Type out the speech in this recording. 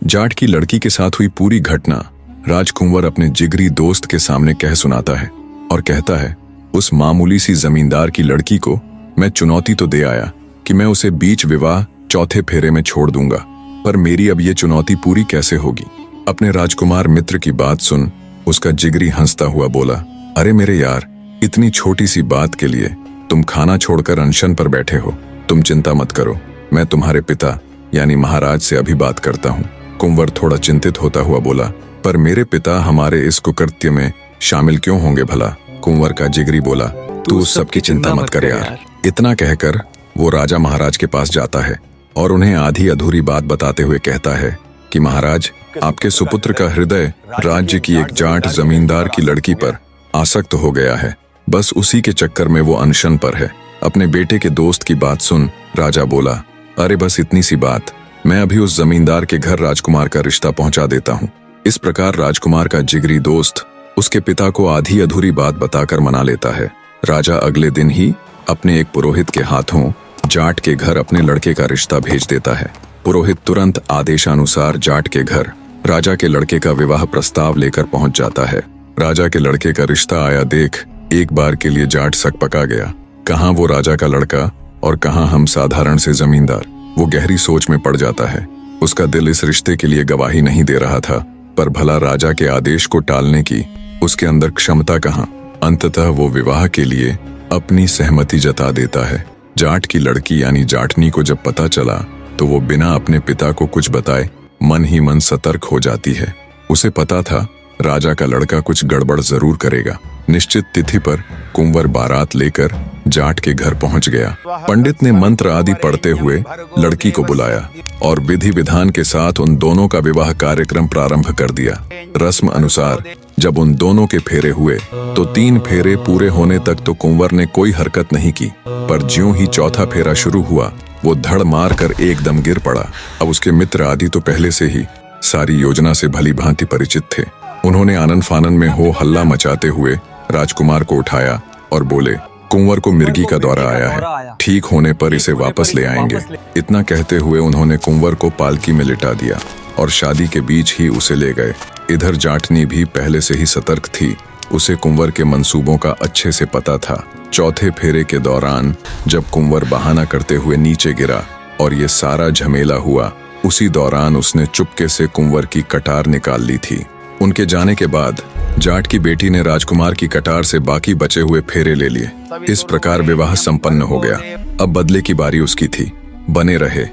जाट की लड़की के साथ हुई पूरी घटना राजकुंवर अपने जिगरी दोस्त के सामने कह सुनाता है और कहता है, उस मामूली सी जमींदार की लड़की को मैं चुनौती तो दे आया कि मैं उसे बीच विवाह चौथे फेरे में छोड़ दूंगा, पर मेरी अब ये चुनौती पूरी कैसे होगी। अपने राजकुमार मित्र की बात सुन उसका जिगरी हंसता हुआ बोला, अरे मेरे यार, इतनी छोटी सी बात के लिए तुम खाना छोड़कर अनशन पर बैठे हो। तुम चिंता मत करो, मैं तुम्हारे पिता यानी महाराज से अभी बात करता हूँ। कुंवर थोड़ा चिंतित होता हुआ बोला, पर मेरे पिता हमारे इस कुकृत्य में शामिल क्यों होंगे भला। कुंवर का जिगरी बोला, तू उस सबकी चिंता मत कर यार। इतना कहकर वो राजा महाराज के पास जाता है और उन्हें आधी अधूरी बात बताते हुए कहता है कि महाराज, आपके सुपुत्र का हृदय राज्य की एक जाट जमींदार की लड़की पर आसक्त हो गया है। बस उसी के चक्कर में वो अनशन पर है। अपने बेटे के दोस्त की बात सुन राजा बोला, अरे बस इतनी सी बात, मैं अभी उस जमींदार के घर राजकुमार का रिश्ता पहुंचा देता हूँ। इस प्रकार राजकुमार का जिगरी दोस्त उसके पिता को आधी अधूरी बात बताकर मना लेता है। राजा अगले दिन ही अपने एक पुरोहित के हाथों जाट के घर अपने लड़के का रिश्ता भेज देता है। पुरोहित तुरंत आदेशानुसार जाट के घर राजा के लड़के का विवाह प्रस्ताव लेकर पहुंच जाता है। राजा के लड़के का रिश्ता आया देख एक बार के लिए जाट सकपका गया। कहाँ वो राजा का लड़का और कहाँ हम साधारण से जमींदार। वो गहरी सोच में पड़ जाता है। उसका दिल इस रिश्ते के लिए गवाही नहीं दे रहा था, पर भला राजा के आदेश को टालने की उसके अंदर क्षमता कहाँ। अंततः वो विवाह के लिए अपनी सहमति जता देता है। जाट की लड़की यानी जाटनी को जब पता चला तो वो बिना अपने पिता को कुछ बताए मन ही मन सतर्क हो जाती है। उसे पता था राजा का लड़का कुछ गड़बड़ जरूर करेगा। निश्चित तिथि पर कुंवर बारात लेकर जाट के घर पहुंच गया। पंडित ने मंत्र आदि पढ़ते हुए लड़की को बुलाया और विधि विधान के साथ उन दोनों का विवाह कार्यक्रम प्रारंभ कर दिया। रस्म अनुसार जब उन दोनों के फेरे हुए तो 3 फेरे पूरे होने तक तो कुंवर ने कोई हरकत नहीं की, पर ज्यों ही चौथा फेरा शुरू हुआ वो धड़ मार कर एकदम गिर पड़ा। अब उसके मित्र आदि तो पहले से ही सारी योजना से भली भांति परिचित थे। उन्होंने आनन फानन में हो हल्ला मचाते हुए राजकुमार को उठाया और बोले, कुंवर को मिर्गी का दौरा आया है, ठीक होने पर इसे वापस ले आएंगे। इतना कहते हुए उन्होंने कुंवर को पालकी में लिटा दिया और शादी के बीच ही उसे ले गए। इधर जाटनी भी पहले से ही सतर्क थी। उसे कुंवर के मंसूबों का अच्छे से पता था। चौथे फेरे के दौरान जब कुंवर बहाना करते हुए नीचे गिरा और ये सारा झमेला हुआ, उसी दौरान उसने चुपके से कुंवर की कटार निकाल ली थी। उनके जाने के बाद जाट की बेटी ने राजकुमार की कटार से बाकी बचे हुए फेरे ले लिए। इस प्रकार विवाह संपन्न हो गया। अब बदले की बारी उसकी थी। बने रहे